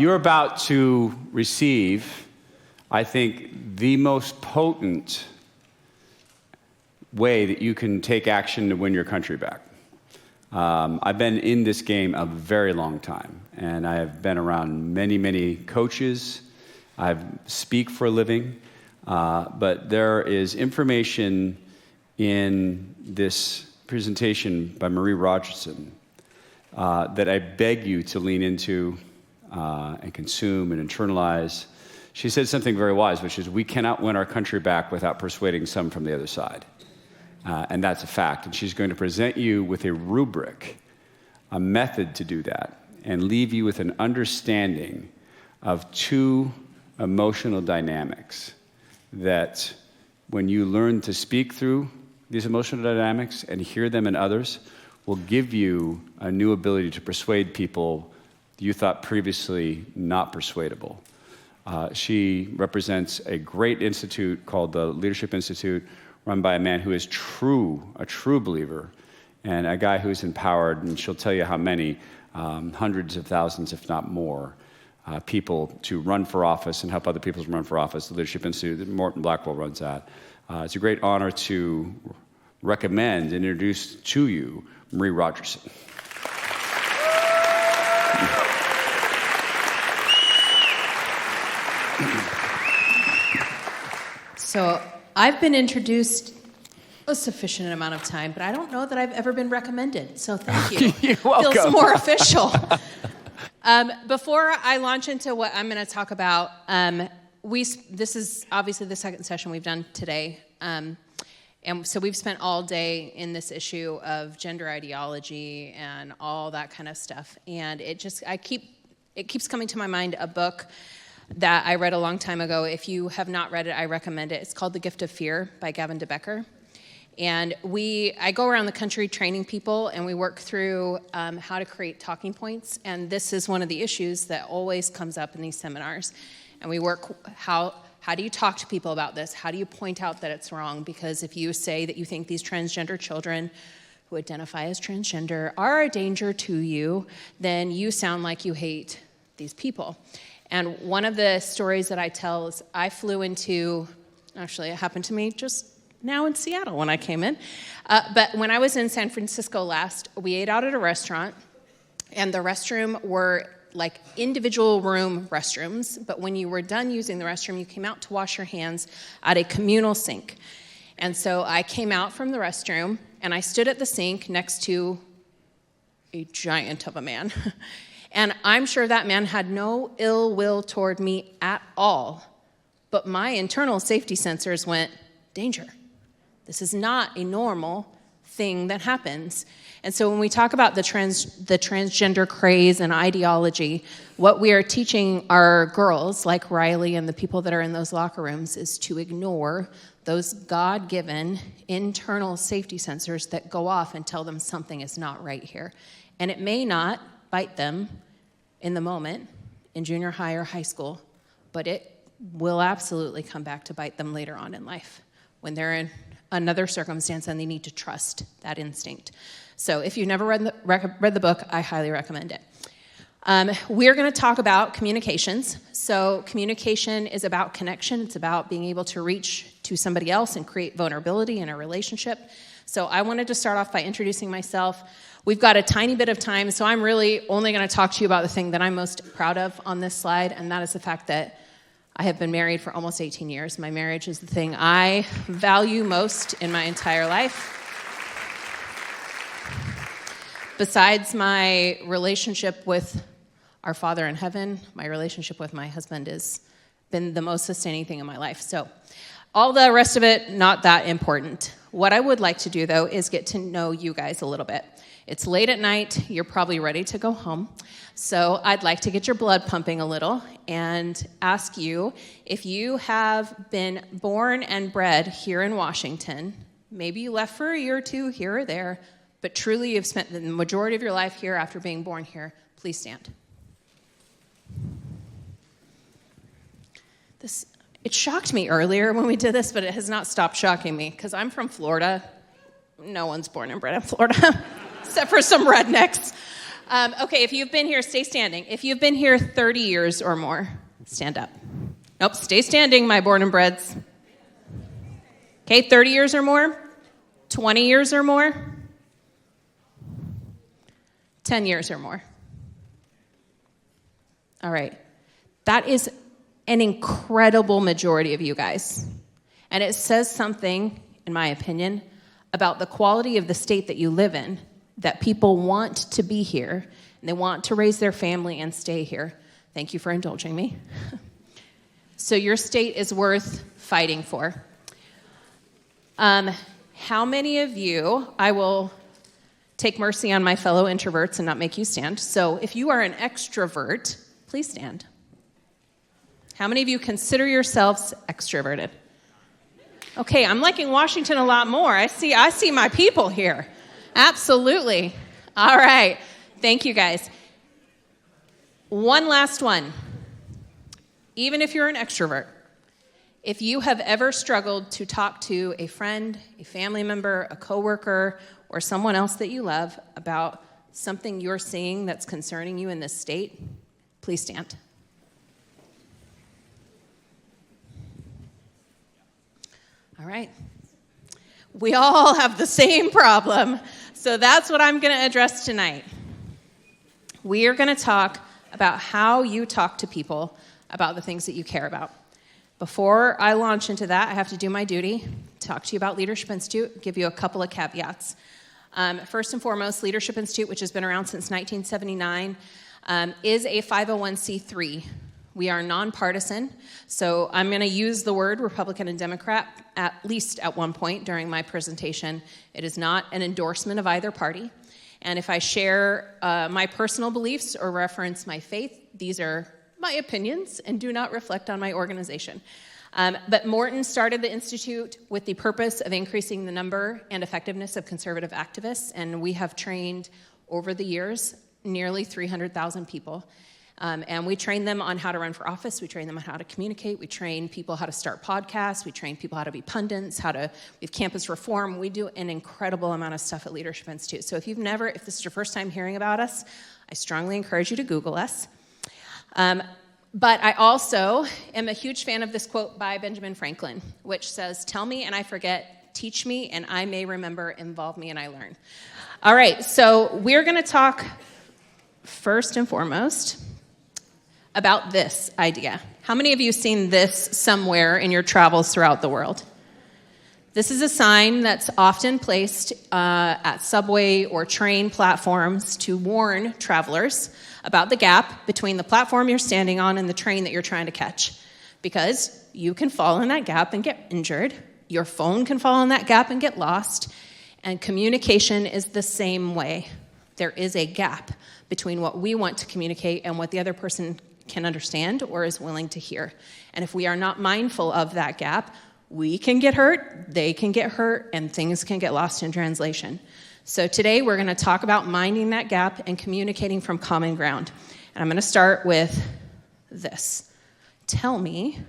You're about to receive, I think, the most potent way that you can take action to win your country back. I've been in this game a very long time, and I have been around many, many coaches. I speak for a living, but there is information in this presentation by Marie Rogerson that I beg you to lean into and consume and internalize. She said something very wise, which is we cannot win our country back without persuading some from the other side. And that's a fact. And she's going to present you with a rubric, a method to do that, and leave you with an understanding of two emotional dynamics that when you learn to speak through these emotional dynamics and hear them in others will give you a new ability to persuade people you thought previously not persuadable. She represents a great institute called the Leadership Institute, run by a man who is a true believer, and a guy who's empowered, and she'll tell you how many, hundreds of thousands, if not more, people to run for office and help other people run for office. The Leadership Institute that Morton Blackwell runs at. It's a great honor to recommend and introduce to you Marie Rogerson. So I've been introduced a sufficient amount of time, but I don't know that I've ever been recommended. So thank you. You're welcome. Feels more official. Before I launch into what I'm going to talk about, this is obviously the second session we've done today. And so we've spent all day in this issue of gender ideology and all that kind of stuff. And it keeps coming to my mind a book that I read a long time ago. If you have not read it, I recommend it. It's called The Gift of Fear by Gavin DeBecker. And I go around the country training people, and we work through how to create talking points. And this is one of the issues that always comes up in these seminars. And we work how do you talk to people about this? How do you point out that it's wrong? Because if you say that you think these transgender children who identify as transgender are a danger to you, then you sound like you hate these people. And one of the stories that I tell is I flew into, actually it happened to me just now in Seattle when I came in. But when I was in San Francisco last, we ate out at a restaurant, and the restroom were like individual room restrooms, but when you were done using the restroom, you came out to wash your hands at a communal sink. And so I came out from the restroom, and I stood at the sink next to a giant of a man. And I'm sure that man had no ill will toward me at all. But my internal safety sensors went, danger. This is not a normal thing that happens. And so when we talk about the transgender craze and ideology, what we are teaching our girls, like Riley and the people that are in those locker rooms, is to ignore those God-given internal safety sensors that go off and tell them something is not right here. And it may not bite them in the moment, in junior high or high school, but it will absolutely come back to bite them later on in life when they're in another circumstance and they need to trust that instinct. So if you've never read the book, I highly recommend it. We're going to talk about communications. So communication is about connection. It's about being able to reach to somebody else and create vulnerability in a relationship. So I wanted to start off by introducing myself. We've got a tiny bit of time, so I'm really only going to talk to you about the thing that I'm most proud of on this slide, and that is the fact that I have been married for almost 18 years. My marriage is the thing I value most in my entire life. Besides my relationship with our Father in heaven, my relationship with my husband has been the most sustaining thing in my life. So all the rest of it, not that important. What I would like to do, though, is get to know you guys a little bit. It's late at night. You're probably ready to go home. So I'd like to get your blood pumping a little and ask you if you have been born and bred here in Washington. Maybe you left for a year or two here or there, but truly you've spent the majority of your life here after being born here. Please stand. It shocked me earlier when we did this, but it has not stopped shocking me because I'm from Florida. No one's born and bred in Florida, except for some rednecks. Okay, if you've been here, stay standing. If you've been here 30 years or more, stand up. Nope, stay standing, my born and breds. Okay, 30 years or more, 20 years or more, 10 years or more. All right, that is an incredible majority of you guys. And it says something, in my opinion, about the quality of the state that you live in, that people want to be here, and they want to raise their family and stay here. Thank you for indulging me. So your state is worth fighting for. How many of you, I will take mercy on my fellow introverts and not make you stand. So if you are an extrovert, please stand. How many of you consider yourselves extroverted? Okay, I'm liking Washington a lot more. I see my people here. Absolutely. All right. Thank you, guys. One last one. Even if you're an extrovert, if you have ever struggled to talk to a friend, a family member, a coworker, or someone else that you love about something you're seeing that's concerning you in this state, please stand. All right. We all have the same problem, so that's what I'm going to address tonight. We are going to talk about how you talk to people about the things that you care about. Before I launch into that, I have to do my duty, talk to you about Leadership Institute, give you a couple of caveats. First and foremost, Leadership Institute, which has been around since 1979, is a 501c3. We are nonpartisan, so I'm going to use the word Republican and Democrat at least at one point during my presentation. It is not an endorsement of either party. And if I share my personal beliefs or reference my faith, these are my opinions and do not reflect on my organization. But Morton started the Institute with the purpose of increasing the number and effectiveness of conservative activists, and we have trained over the years nearly 300,000 people. And we train them on how to run for office. We train them on how to communicate. We train people how to start podcasts. We train people how to be pundits, we have campus reform. We do an incredible amount of stuff at Leadership Institute. So if this is your first time hearing about us, I strongly encourage you to Google us. But I also am a huge fan of this quote by Benjamin Franklin, which says, "Tell me and I forget, teach me and I may remember, involve me and I learn." All right, so we're going to talk first and foremost about this idea. How many of you have seen this somewhere in your travels throughout the world? This is a sign that's often placed at subway or train platforms to warn travelers about the gap between the platform you're standing on and the train that you're trying to catch. Because you can fall in that gap and get injured. Your phone can fall in that gap and get lost. And communication is the same way. There is a gap between what we want to communicate and what the other person can understand or is willing to hear. And if we are not mindful of that gap, we can get hurt, they can get hurt, and things can get lost in translation. So today we're going to talk about minding that gap and communicating from common ground. And I'm going to start with this. Tell me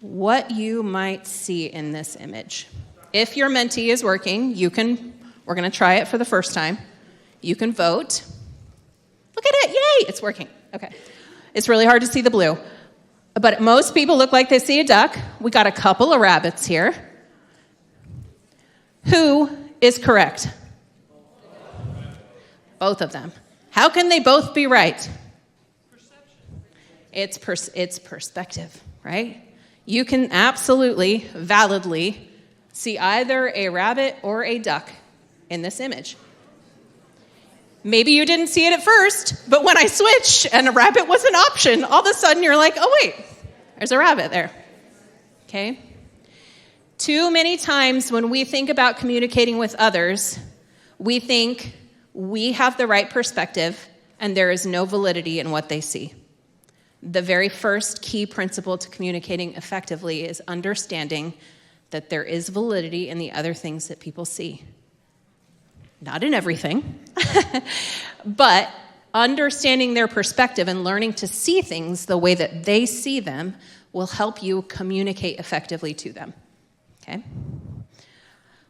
what you might see in this image. If your Menti is working, we're going to try it for the first time. You can vote. Look at it, yay, it's working. Okay. It's really hard to see the blue. But most people look like they see a duck. We got a couple of rabbits here. Who is correct? Both of them. How can they both be right? Perception. It's perspective, right? You can absolutely, validly see either a rabbit or a duck in this image. Maybe you didn't see it at first, but when I switched and a rabbit was an option, all of a sudden you're like, oh wait, there's a rabbit there. Okay? Too many times when we think about communicating with others, we think we have the right perspective and there is no validity in what they see. The very first key principle to communicating effectively is understanding that there is validity in the other things that people see. Not in everything, but understanding their perspective and learning to see things the way that they see them will help you communicate effectively to them. Okay?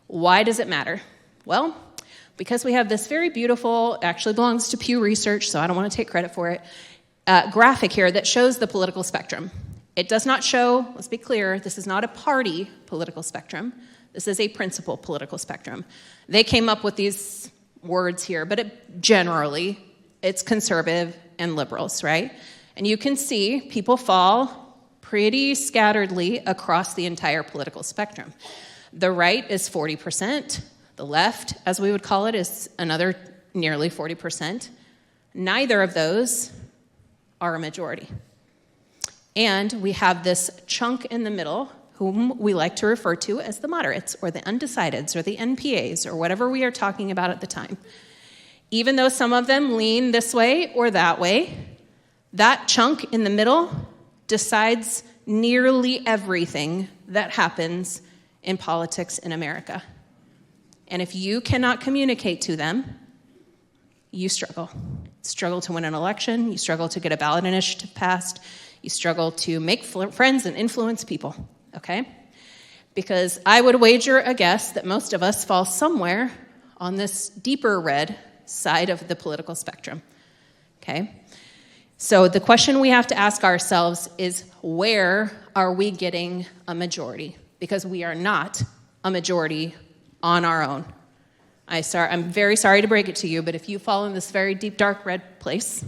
Why does it matter? Well, because we have this very beautiful, actually belongs to Pew Research, so I don't want to take credit for it, graphic here that shows the political spectrum. It does not show, let's be clear, this is not a party political spectrum. This is a principal political spectrum. They came up with these words here, but generally, it's conservative and liberals, right? And you can see people fall pretty scatteredly across the entire political spectrum. The right is 40%. The left, as we would call it, is another nearly 40%. Neither of those are a majority. And we have this chunk in the middle, whom we like to refer to as the moderates, or the undecideds, or the NPAs, or whatever we are talking about at the time. Even though some of them lean this way or that way, that chunk in the middle decides nearly everything that happens in politics in America. And if you cannot communicate to them, you struggle. Struggle to win an election, you struggle to get a ballot initiative passed, you struggle to make friends and influence people, okay? Because I would wager a guess that most of us fall somewhere on this deeper red side of the political spectrum, okay? So the question we have to ask ourselves is, where are we getting a majority? Because we are not a majority on our own. I'm very sorry to break it to you, but if you fall in this very deep, dark red place,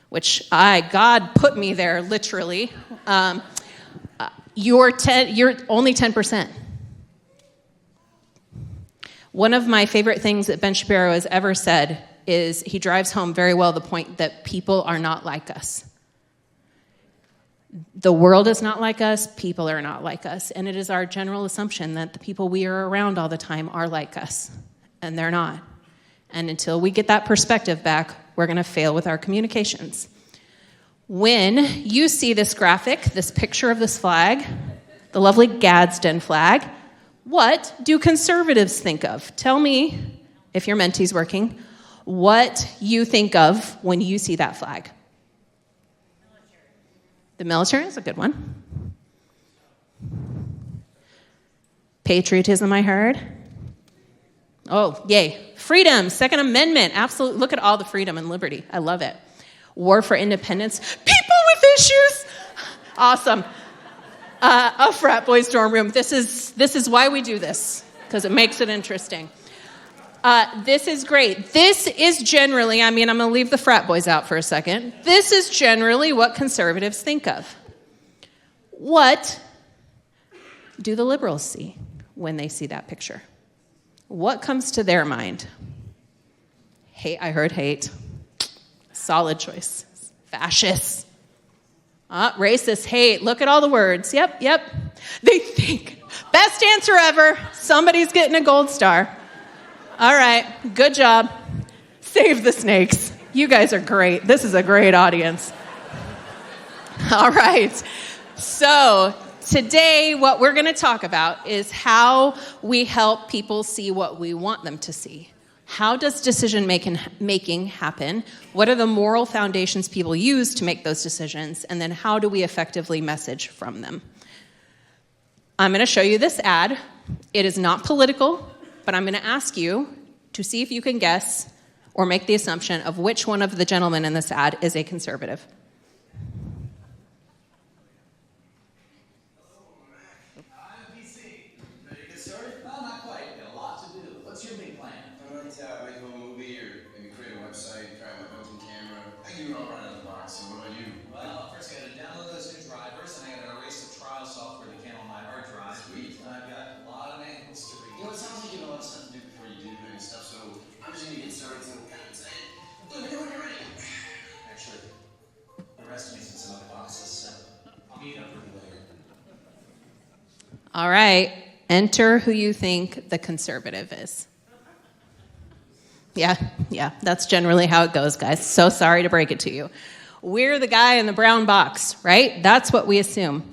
which God put me there literally, you're only 10%. One of my favorite things that Ben Shapiro has ever said is he drives home very well the point that people are not like us. The world is not like us, people are not like us, and it is our general assumption that the people we are around all the time are like us, and they're not. And until we get that perspective back, we're going to fail with our communications. When you see this graphic, this picture of this flag, the lovely Gadsden flag, what do conservatives think of? Tell me, if your Mentee's working, what you think of when you see that flag. The military is a good one. Patriotism, I heard. Oh, yay. Freedom, Second Amendment, absolutely. Look at all the freedom and liberty. I love it. War for independence. People with issues. Awesome. A frat boys dorm room. This is why we do this, because it makes it interesting. This is great. This is generally, I'm going to leave the frat boys out for a second. This is generally what conservatives think of. What do the liberals see when they see that picture? What comes to their mind? Hate, I heard hate. Solid choice. Fascist. Racist, hate. Look at all the words. Yep. They think. Best answer ever. Somebody's getting a gold star. All right, good job. Save the snakes. You guys are great. This is a great audience. All right. So today, what we're going to talk about is how we help people see what we want them to see. How does decision making happen? What are the moral foundations people use to make those decisions? And then how do we effectively message from them? I'm going to show you this ad. It is not political, but I'm going to ask you to see if you can guess or make the assumption of which one of the gentlemen in this ad is a conservative. All right, enter who you think the conservative is. Yeah, that's generally how it goes, guys. So sorry to break it to you. We're the guy in the brown box, right? That's what we assume.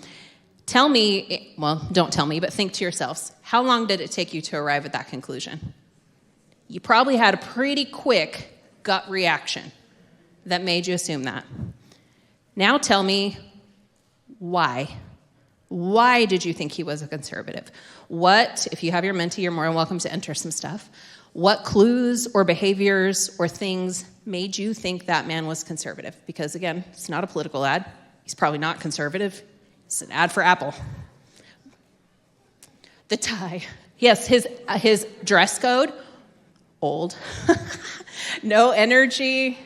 Tell me, well, don't tell me, but think to yourselves, how long did it take you to arrive at that conclusion? You probably had a pretty quick gut reaction that made you assume that. Now tell me why. Why did you think he was a conservative? What, if you have your Mentee, you're more than welcome to enter some stuff. What clues or behaviors or things made you think that man was conservative? Because again, it's not a political ad. He's probably not conservative. It's an ad for Apple. The tie. Yes, his dress code, old. No energy,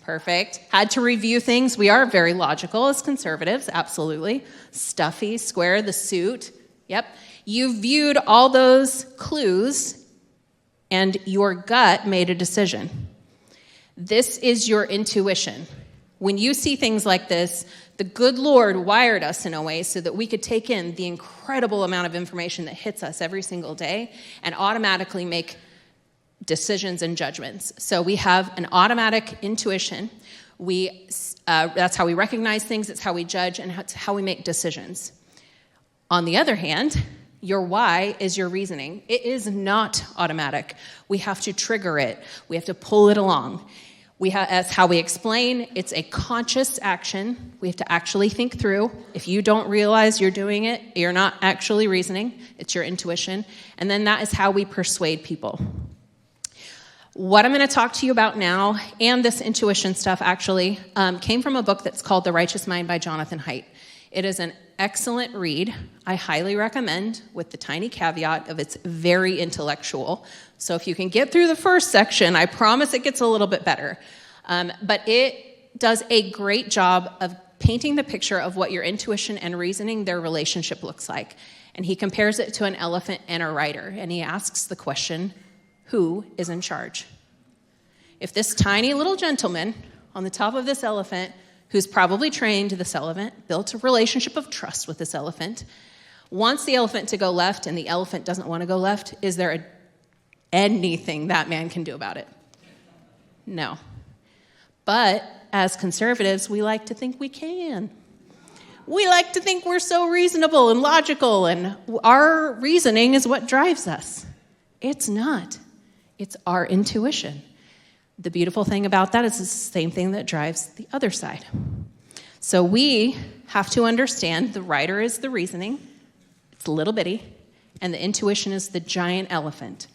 perfect. Had to review things. We are very logical as conservatives, absolutely. Stuffy, square, the suit. Yep. You viewed all those clues, and your gut made a decision. This is your intuition. When you see things like this, the good Lord wired us in a way so that we could take in the incredible amount of information that hits us every single day and automatically make decisions and judgments. So we have an automatic intuition. That's how we recognize things, it's how we judge, and it's how we make decisions. On the other hand, your why is your reasoning. It is not automatic. We have to trigger it. We have to pull it along. As how we explain, it's a conscious action. We have to actually think through. If you don't realize you're doing it, you're not actually reasoning. It's your intuition. And then that is how we persuade people. What I'm going to talk to you about now, and this intuition stuff actually, came from a book that's called The Righteous Mind by Jonathan Haidt. It is an excellent read. I highly recommend, with the tiny caveat of it's very intellectual. So if you can get through the first section, I promise it gets a little bit better. But it does a great job of painting the picture of what your intuition and reasoning, their relationship looks like. And he compares it to an elephant and a rider. And he asks the question, who is in charge? If this tiny little gentleman on the top of this elephant, who's probably trained this elephant, built a relationship of trust with this elephant, wants the elephant to go left and the elephant doesn't want to go left, is there anything that man can do about it? No. But as conservatives, we like to think we can. We like to think we're so reasonable and logical, and our reasoning is what drives us. It's not. It's our intuition. The beautiful thing about that is it's the same thing that drives the other side. So we have to understand the rider is the reasoning, it's little bitty, and the intuition is the giant elephant.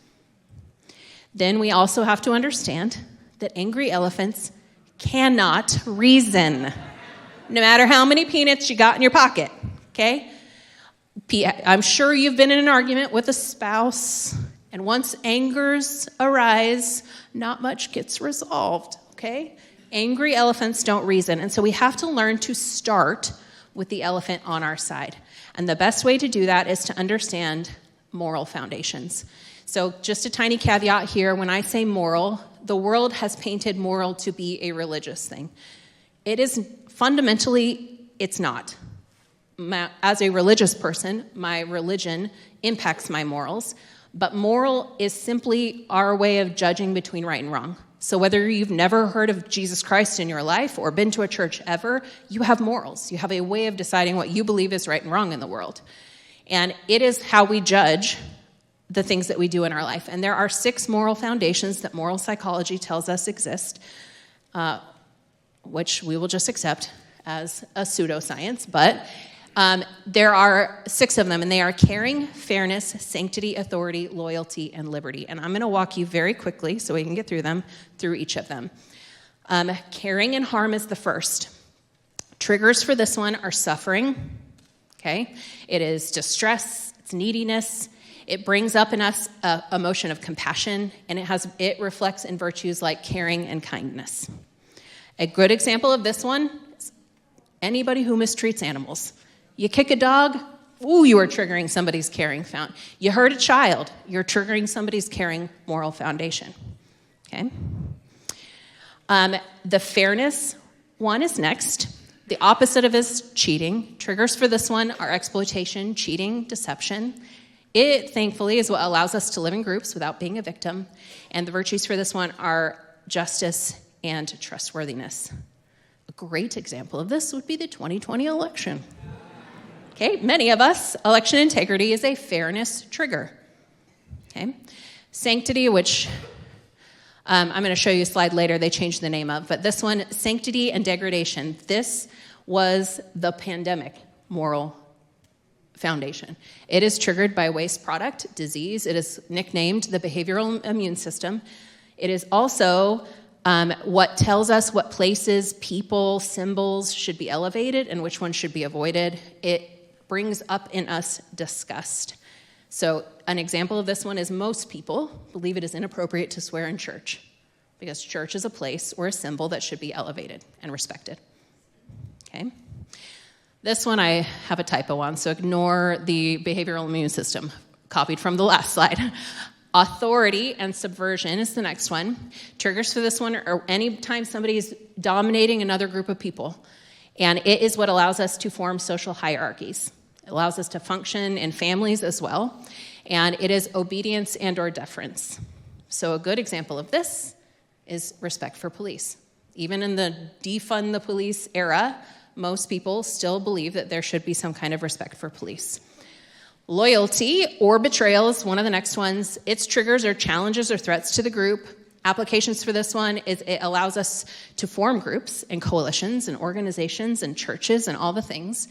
Then we also have to understand that angry elephants cannot reason, no matter how many peanuts you got in your pocket, okay? I'm sure you've been in an argument with a spouse, and once angers arise, not much gets resolved, okay? Angry elephants don't reason, and so we have to learn to start with the elephant on our side. And the best way to do that is to understand moral foundations. So just a tiny caveat here, when I say moral, the world has painted moral to be a religious thing. It is fundamentally, it's not. As a religious person, my religion impacts my morals, but moral is simply our way of judging between right and wrong. So whether you've never heard of Jesus Christ in your life or been to a church ever, you have morals. You have a way of deciding what you believe is right and wrong in the world. And it is how we judge the things that we do in our life. And there are 6 moral foundations that moral psychology tells us exist, which we will just accept as a pseudoscience, but there are 6 of them, and they are caring, fairness, sanctity, authority, loyalty, and liberty. And I'm going to walk you very quickly so we can get through each of them. Caring and harm is the first. Triggers for this one are suffering, okay? It is distress, it's neediness. It brings up in us a emotion of compassion, and it reflects in virtues like caring and kindness. A good example of this one is anybody who mistreats animals. You kick a dog, you are triggering somebody's caring foundation. You hurt a child, you're triggering somebody's caring moral foundation. Okay? The fairness one is next. The opposite of is cheating. Triggers for this one are exploitation, cheating, deception. It, thankfully, is what allows us to live in groups without being a victim. And the virtues for this one are justice and trustworthiness. A great example of this would be the 2020 election. Okay, many of us, election integrity is a fairness trigger. Okay, sanctity, which I'm going to show you a slide later, they changed the name of, but this one, sanctity and degradation. This was the pandemic moral foundation. It is triggered by waste product, disease. It is nicknamed the behavioral immune system. It is also what tells us what places, people, symbols should be elevated and which ones should be avoided. It brings up in us disgust. So an example of this one is most people believe it is inappropriate to swear in church because church is a place or a symbol that should be elevated and respected. Okay? This one I have a typo on, so ignore the behavioral immune system, copied from the last slide. Authority and subversion is the next one. Triggers for this one are anytime somebody is dominating another group of people, and it is what allows us to form social hierarchies. It allows us to function in families as well, and it is obedience and or deference. So a good example of this is respect for police. Even in the defund the police era, most people still believe that there should be some kind of respect for police. Loyalty or betrayal is one of the next ones. Its triggers are challenges or threats to the group. Applications for this one is it allows us to form groups and coalitions and organizations and churches and all the things.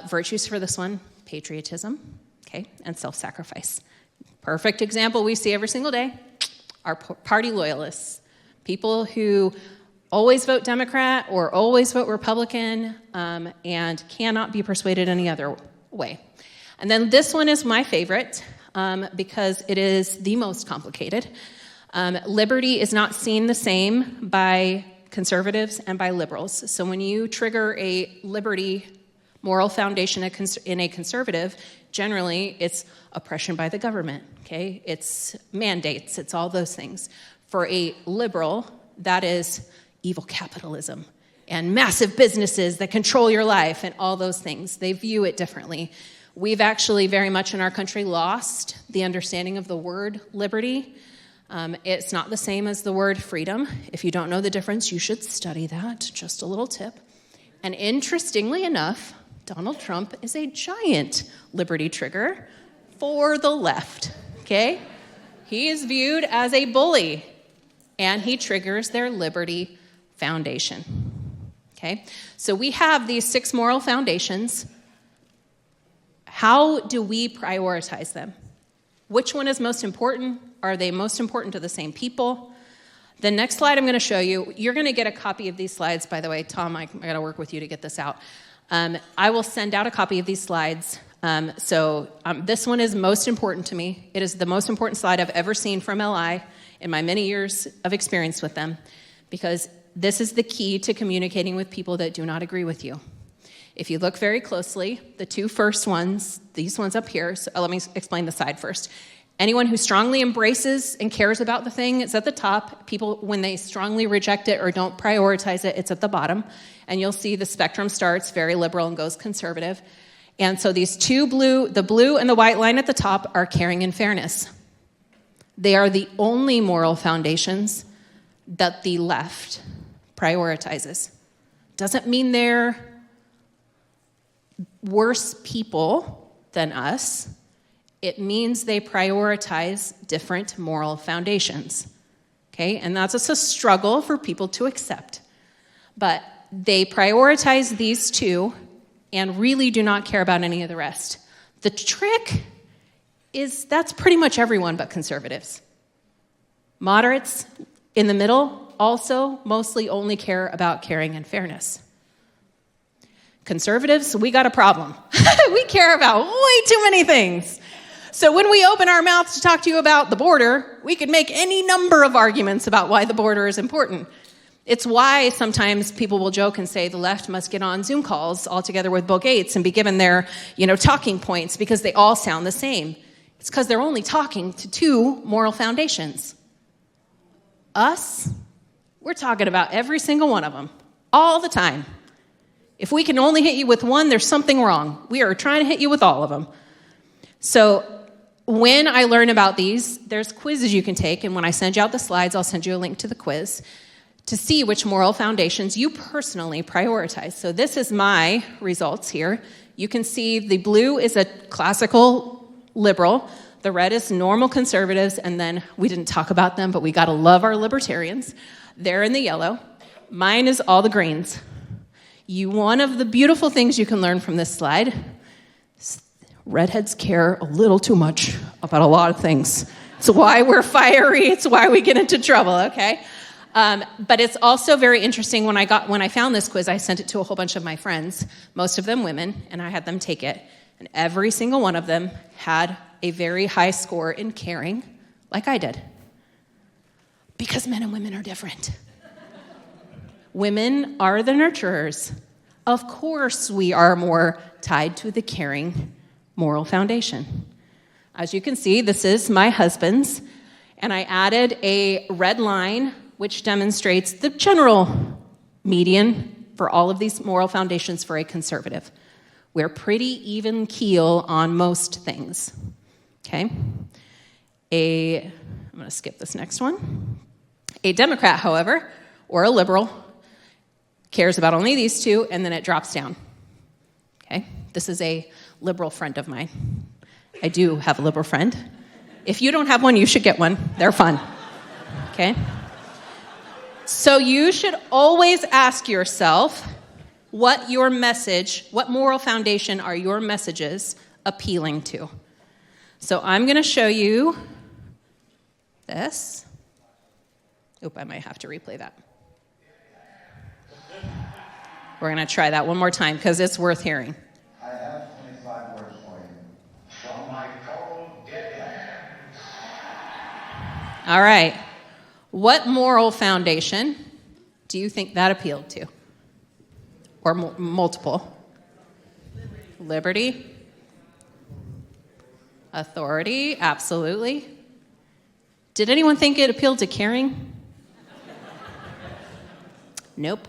Virtues for this one, patriotism, okay, and self-sacrifice. Perfect example we see every single day, our party loyalists. People who always vote Democrat or always vote Republican and cannot be persuaded any other way. And then this one is my favorite because it is the most complicated. Liberty is not seen the same by conservatives and by liberals. So when you trigger a liberty moral foundation in a conservative, generally it's oppression by the government, okay? It's mandates, it's all those things. For a liberal, that is evil capitalism and massive businesses that control your life and all those things. They view it differently. We've actually very much in our country lost the understanding of the word liberty. It's not the same as the word freedom. If you don't know the difference, you should study that. Just a little tip. And interestingly enough, Donald Trump is a giant liberty trigger for the left, okay? He is viewed as a bully, and he triggers their liberty foundation, okay? So we have these 6 moral foundations. How do we prioritize them? Which one is most important? Are they most important to the same people? The next slide I'm going to show you, you're going to get a copy of these slides, by the way. Tom, I got to work with you to get this out. I will send out a copy of these slides. This one is most important to me. It is the most important slide I've ever seen from LI in my many years of experience with them, because this is the key to communicating with people that do not agree with you. If you look very closely, the 2 first ones, these ones up here, so let me explain the side first. Anyone who strongly embraces and cares about the thing is at the top. People, when they strongly reject it or don't prioritize it, it's at the bottom. And you'll see the spectrum starts very liberal and goes conservative. And so these 2 blue, the blue and the white line at the top are caring and fairness. They are the only moral foundations that the left prioritizes. Doesn't mean they're worse people than us. It means they prioritize different moral foundations, okay? And that's just a struggle for people to accept. But they prioritize these 2 and really do not care about any of the rest. The trick is that's pretty much everyone but conservatives. Moderates in the middle also mostly only care about caring and fairness. Conservatives, we got a problem. We care about way too many things. So when we open our mouths to talk to you about the border, we could make any number of arguments about why the border is important. It's why sometimes people will joke and say the left must get on Zoom calls all together with Bill Gates and be given their, talking points because they all sound the same. It's because they're only talking to 2 moral foundations. Us, we're talking about every single one of them, all the time. If we can only hit you with one, there's something wrong. We are trying to hit you with all of them. So when I learn about these, there's quizzes you can take, and when I send you out the slides, I'll send you a link to the quiz to see which moral foundations you personally prioritize. So this is my results here. You can see the blue is a classical liberal, the red is normal conservatives, and then we didn't talk about them, but we gotta love our libertarians. They're in the yellow. Mine is all the greens. One of the beautiful things you can learn from this slide, Redheads care a little too much about a lot of things. It's why we're fiery. It's why we get into trouble, okay? But it's also very interesting. When I found this quiz, I sent it to a whole bunch of my friends, most of them women, and I had them take it. And every single one of them had a very high score in caring, like I did. Because men and women are different. Women are the nurturers. Of course, we are more tied to the caring moral foundation. As you can see, this is my husband's, and I added a red line which demonstrates the general median for all of these moral foundations for a conservative. We're pretty even keel on most things, okay? I'm going to skip this next one. A Democrat, however, or a liberal, cares about only these two, and then it drops down, okay? This is a liberal friend of mine. I do have a liberal friend. If you don't have one, you should get one. They're fun, okay? So you should always ask yourself what moral foundation are your messages appealing to? So I'm going to show you this. Oop, I might have to replay that. We're going to try that one more time because it's worth hearing. I have 25 words for you. From my cold, dead hands. All right. What moral foundation do you think that appealed to? Or multiple? Liberty. Authority, absolutely. Did anyone think it appealed to caring? Nope.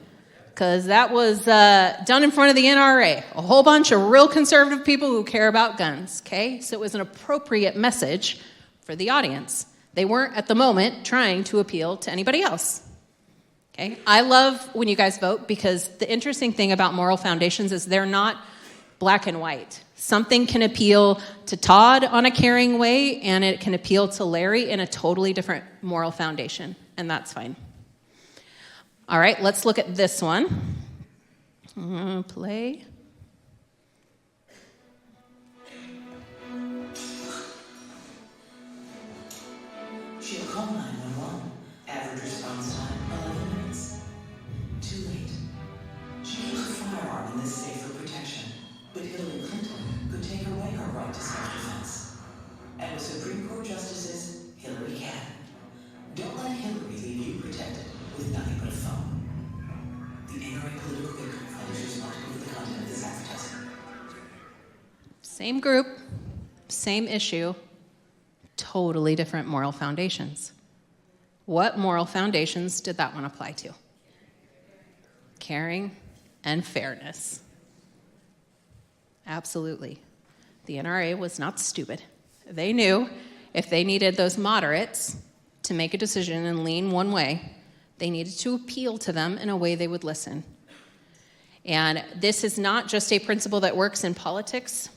Because that was done in front of the NRA. A whole bunch of real conservative people who care about guns, okay? So it was an appropriate message for the audience. They weren't, at the moment, trying to appeal to anybody else. Okay? I love when you guys vote because the interesting thing about moral foundations is they're not black and white. Something can appeal to Todd on a caring way, and it can appeal to Larry in a totally different moral foundation, and that's fine. All right, let's look at this one. Play. She'll call 911. Average response time, 11 minutes. Too late. She keeps a firearm in this safe for protection, but Hillary Clinton could take away her right to self-defense. And with Supreme Court justices, Hillary can. Don't let Hillary leave you protected with nothing but a phone. The NRA Political Victory Fund is responsible for the content of this advertising. Same group, same issue, totally different moral foundations. What moral foundations did that one apply to? Caring and fairness. Absolutely. The NRA was not stupid. They knew if they needed those moderates to make a decision and lean one way, they needed to appeal to them in a way they would listen. And this is not just a principle that works in politics.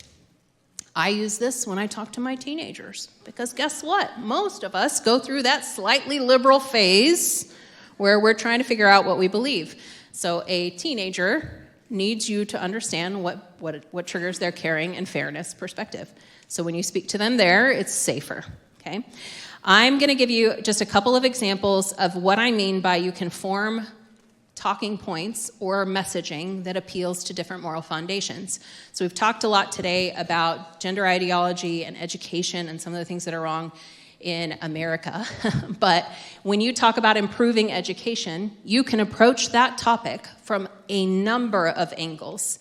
I use this when I talk to my teenagers, because guess what? Most of us go through that slightly liberal phase where we're trying to figure out what we believe. So a teenager needs you to understand what triggers their caring and fairness perspective. So when you speak to them there, it's safer, okay? I'm going to give you just a couple of examples of what I mean by you can form talking points or messaging that appeals to different moral foundations. So we've talked a lot today about gender ideology and education and some of the things that are wrong in America. But when you talk about improving education, you can approach that topic from a number of angles.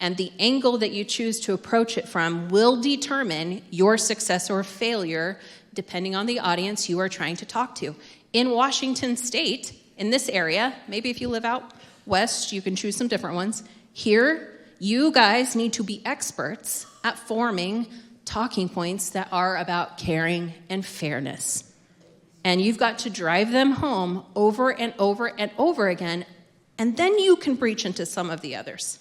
And the angle that you choose to approach it from will determine your success or failure depending on the audience you are trying to talk to. In Washington State, in this area, maybe if you live out west, you can choose some different ones. Here, you guys need to be experts at forming talking points that are about caring and fairness. And you've got to drive them home over and over and over again, and then you can breach into some of the others.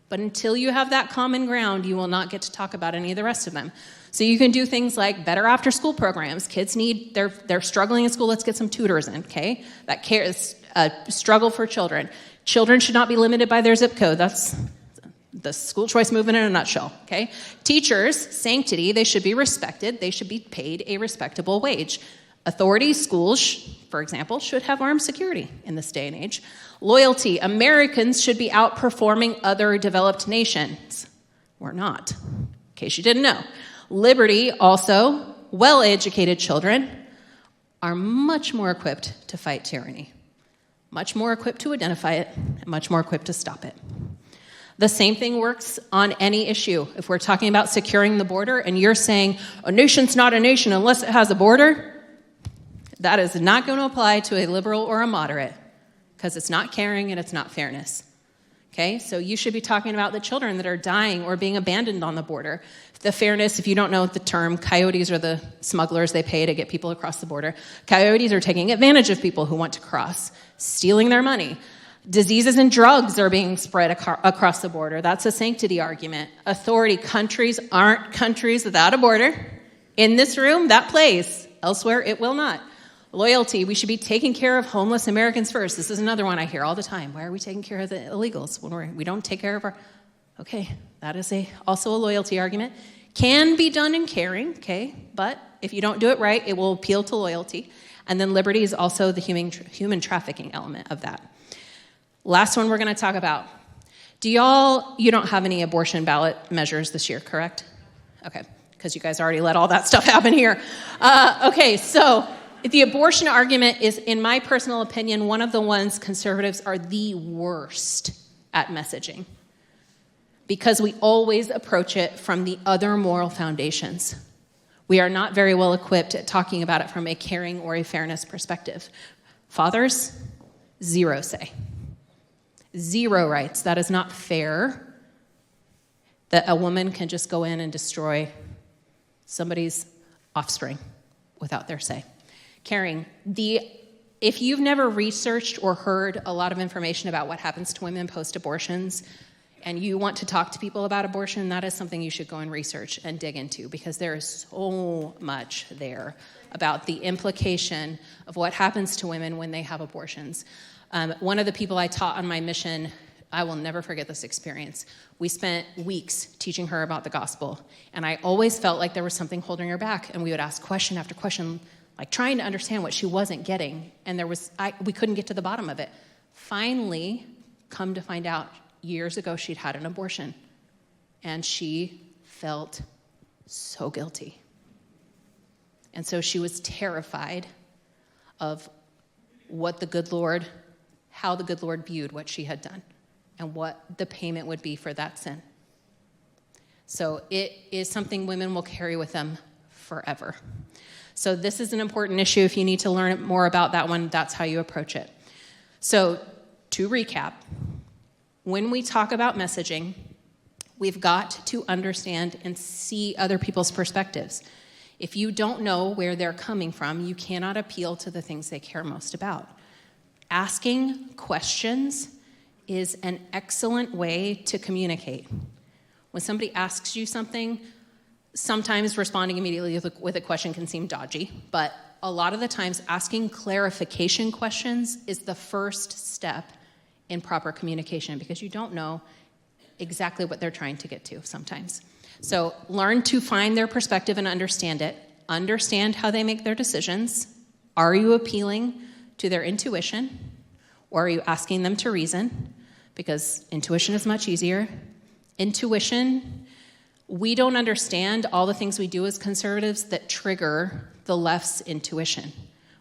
But until you have that common ground, you will not get to talk about any of the rest of them. So you can do things like better after-school programs. Kids they're struggling in school, let's get some tutors in, okay? That care is a struggle for children. Children should not be limited by their zip code. the school choice movement in a nutshell, okay? Teachers, sanctity, they should be respected. They should be paid a respectable wage. Authorities, schools, for example, should have armed security in this day and age. Loyalty, Americans should be outperforming other developed nations. We're not, in case you didn't know. Liberty, also, well-educated children are much more equipped to fight tyranny, much more equipped to identify it, and much more equipped to stop it. The same thing works on any issue. If we're talking about securing the border and you're saying a nation's not a nation unless it has a border, that is not going to apply to a liberal or a moderate because it's not caring and it's not fairness. Okay, so you should be talking about the children that are dying or being abandoned on the border. The fairness, if you don't know the term, coyotes are the smugglers they pay to get people across the border. Coyotes are taking advantage of people who want to cross, stealing their money. Diseases and drugs are being spread across the border. That's a sanctity argument. Authority, countries aren't countries without a border. In this room, that plays. Elsewhere, it will not. Loyalty, we should be taking care of homeless Americans first. This is another one I hear all the time. Why are we taking care of the illegals when we don't take care of our... Okay, that is also a loyalty argument. Can be done in caring, okay, but if you don't do it right, it will appeal to loyalty. And then liberty is also the human trafficking element of that. Last one we're going to talk about. You don't have any abortion ballot measures this year, correct? Okay, because you guys already let all that stuff happen here. Okay, so the abortion argument is, in my personal opinion, one of the ones conservatives are the worst at messaging because we always approach it from the other moral foundations. We are not very well equipped at talking about it from a caring or a fairness perspective. Fathers, zero say. Zero rights. That is not fair that a woman can just go in and destroy somebody's offspring without their say. Caring. If you've never researched or heard a lot of information about what happens to women post-abortions and you want to talk to people about abortion, that is something you should go and research and dig into because there is so much there about the implication of what happens to women when they have abortions. One of the people I taught on my mission, I will never forget this experience. We spent weeks teaching her about the gospel, and I always felt like there was something holding her back, and we would ask question after question, like trying to understand what she wasn't getting, and we couldn't get to the bottom of it. Finally, come to find out, years ago she'd had an abortion, and she felt so guilty. And so she was terrified of how the good Lord viewed what she had done and what the payment would be for that sin. So it is something women will carry with them forever. So this is an important issue. If you need to learn more about that one, that's how you approach it. So to recap, when we talk about messaging, we've got to understand and see other people's perspectives. If you don't know where they're coming from, you cannot appeal to the things they care most about. Asking questions is an excellent way to communicate. When somebody asks you something, sometimes responding immediately with a question can seem dodgy, but a lot of the times asking clarification questions is the first step in proper communication because you don't know exactly what they're trying to get to sometimes. So learn to find their perspective and understand it. Understand how they make their decisions. Are you appealing to their intuition, or are you asking them to reason? Because intuition is much easier. Intuition, we don't understand all the things we do as conservatives that trigger the left's intuition.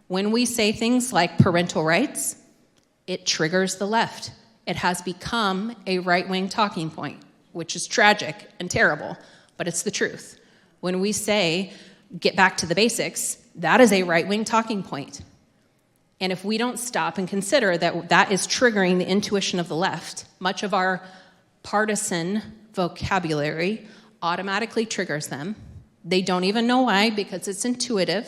When we say things like parental rights, it triggers the left. It has become a right-wing talking point, which is tragic and terrible, but it's the truth. When we say, get back to the basics, that is a right-wing talking point. And if we don't stop and consider that that is triggering the intuition of the left, much of our partisan vocabulary automatically triggers them. They don't even know why because it's intuitive.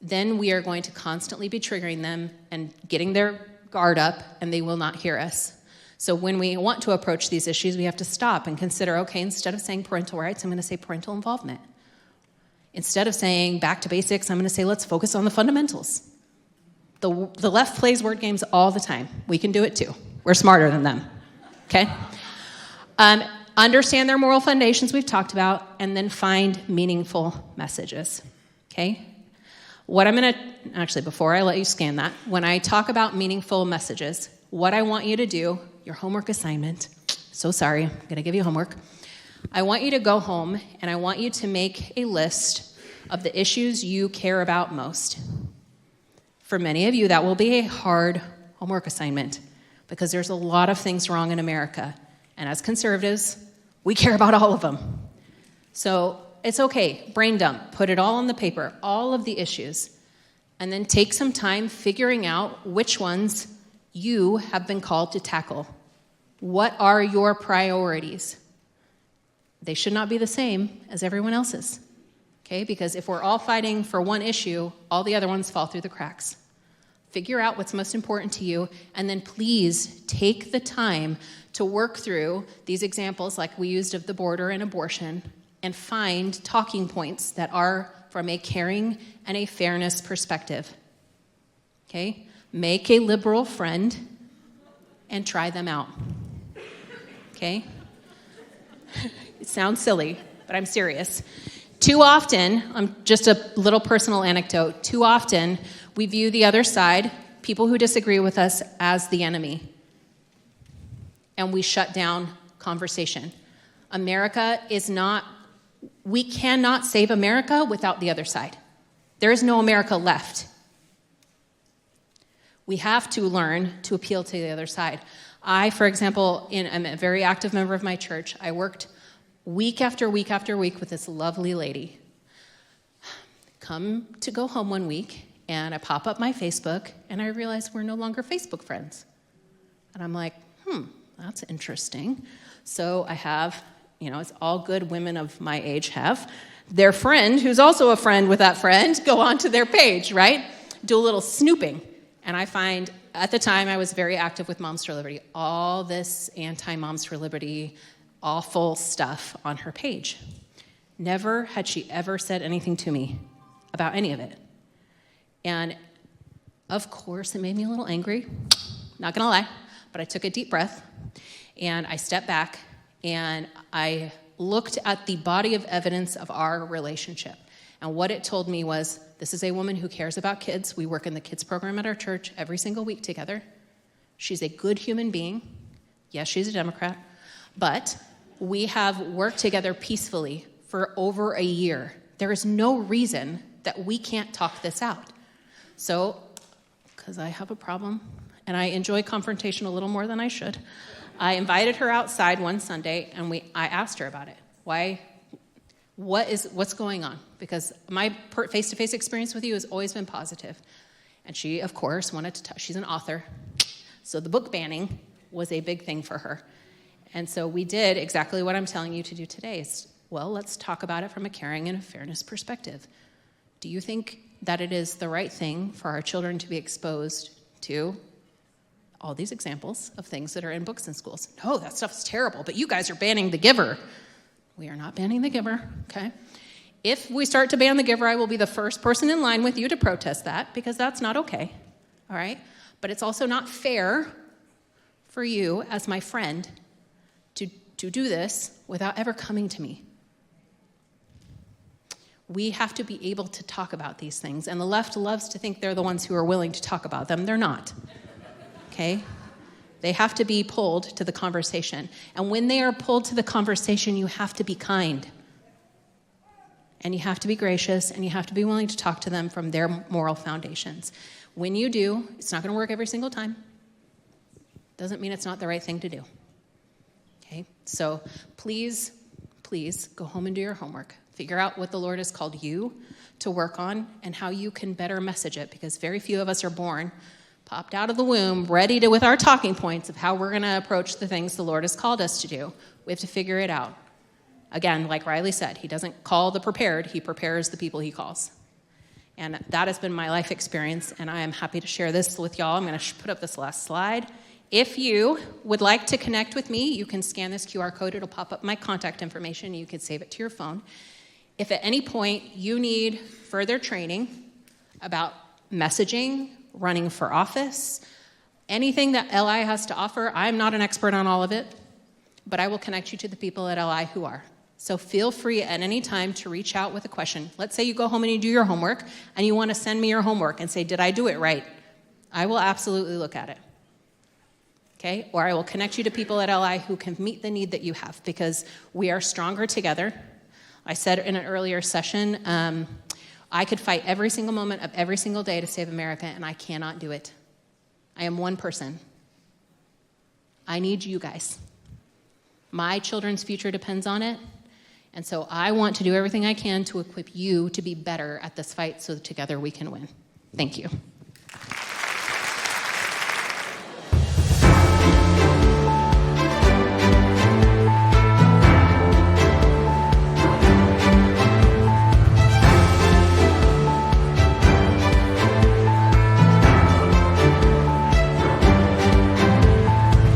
Then we are going to constantly be triggering them and getting their guard up, and they will not hear us. So when we want to approach these issues, we have to stop and consider, okay, instead of saying parental rights, I'm going to say parental involvement. Instead of saying back to basics, I'm going to say let's focus on the fundamentals. The left plays word games all the time. We can do it too. We're smarter than them, okay? Understand their moral foundations we've talked about, and then find meaningful messages, okay? Actually, before I let you scan that, when I talk about meaningful messages, what I want you to do, your homework assignment, so sorry, I'm going to give you homework. I want you to go home, and I want you to make a list of the issues you care about most. For many of you, that will be a hard homework assignment because there's a lot of things wrong in America. And as conservatives, we care about all of them. So it's okay, brain dump, put it all on the paper, all of the issues, and then take some time figuring out which ones you have been called to tackle. What are your priorities? They should not be the same as everyone else's. Okay, because if we're all fighting for one issue, all the other ones fall through the cracks. Figure out what's most important to you, and then please take the time to work through these examples like we used of the border and abortion, and find talking points that are from a caring and a fairness perspective. Okay? Make a liberal friend and try them out. Okay? It sounds silly, but I'm serious. Too often, just a little personal anecdote, too often we view the other side, people who disagree with us, as the enemy. And we shut down conversation. We cannot save America without the other side. There is no America left. We have to learn to appeal to the other side. I, for example, I'm a very active member of my church. I worked week after week after week with this lovely lady. Come to go home one week, and I pop up my Facebook, and I realize we're no longer Facebook friends. And I'm like, that's interesting. So I have, it's all good women of my age have, their friend, who's also a friend with that friend, go onto their page, right? Do a little snooping. And I find, at the time, I was very active with Moms for Liberty, all this anti-Moms for Liberty awful stuff on her page. Never had she ever said anything to me about any of it. And of course, it made me a little angry, not gonna lie, but I took a deep breath and I stepped back and I looked at the body of evidence of our relationship. And what it told me was, this is a woman who cares about kids. We work in the kids program at our church every single week together. She's a good human being. Yes, she's a Democrat. But we have worked together peacefully for over a year. There is no reason that we can't talk this out. So, because I have a problem, and I enjoy confrontation a little more than I should, I invited her outside one Sunday, and I asked her about it. What's going on? Because my face-to-face experience with you has always been positive. And she, of course, wanted to she's an author, so the book banning was a big thing for her. And so we did exactly what I'm telling you to do today. Let's talk about it from a caring and a fairness perspective. Do you think that it is the right thing for our children to be exposed to all these examples of things that are in books in schools? No, that stuff's terrible, but you guys are banning The Giver. We are not banning The Giver, okay? If we start to ban The Giver, I will be the first person in line with you to protest that, because that's not okay, all right? But it's also not fair for you, as my friend, to do this without ever coming to me. We have to be able to talk about these things, and the left loves to think they're the ones who are willing to talk about them. They're not, okay? They have to be pulled to the conversation. And when they are pulled to the conversation, you have to be kind. And you have to be gracious, and you have to be willing to talk to them from their moral foundations. When you do, it's not going to work every single time. Doesn't mean it's not the right thing to do. Okay? So please go home and do your homework. Figure out what the Lord has called you to work on and how you can better message it, because very few of us are born, popped out of the womb, ready to, with our talking points of how we're going to approach the things the Lord has called us to do. We have to figure it out. Again, like Riley said, he doesn't call the prepared, he prepares the people he calls. And that has been my life experience, and I am happy to share this with y'all. I'm going to put up this last slide. If you would like to connect with me, you can scan this QR code. It'll pop up my contact information. You can save it to your phone. If at any point you need further training about messaging, running for office, anything that LI has to offer, I'm not an expert on all of it, but I will connect you to the people at LI who are. So feel free at any time to reach out with a question. Let's say you go home and you do your homework, and you want to send me your homework and say, did I do it right? I will absolutely look at it. Okay? Or I will connect you to people at LI who can meet the need that you have, because we are stronger together. I said in an earlier session, I could fight every single moment of every single day to save America, and I cannot do it. I am one person. I need you guys. My children's future depends on it, and so I want to do everything I can to equip you to be better at this fight so that together we can win. Thank you.